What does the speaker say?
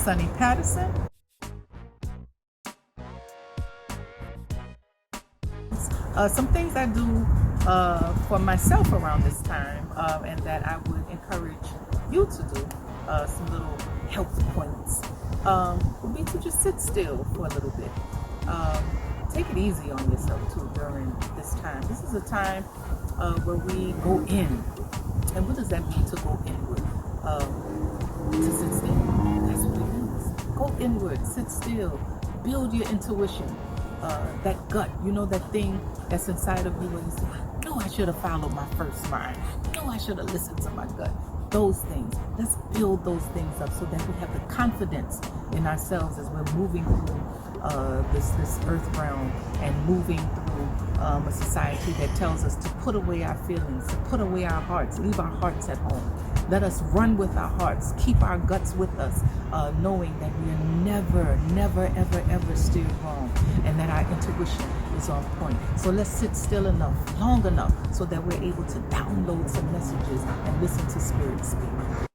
Sunny Patterson. Some things I do for myself around this time, and that I would encourage you to do, some little health points, would be to just sit still for a little bit. Take it easy on yourself too during this time. This is a time where we go in. And what does that mean, to go inward? To sit still. That's what it means. Go inward, sit still, build your intuition. That gut, that thing that's inside of you where you say, I know I should have followed my first mind. I know I should have listened to my gut. Those things. Let's build those things up so that we have the confidence in ourselves as we're moving through this earth realm and moving through a society that tells us to put away our feelings, to put away our hearts, leave our hearts at home. Let us run with our hearts, keep our guts with us, knowing that we are never, ever steered wrong, and that our intuition is on point. So let's sit still enough, long enough, so that we're able to download some messages and listen to Spirit speak.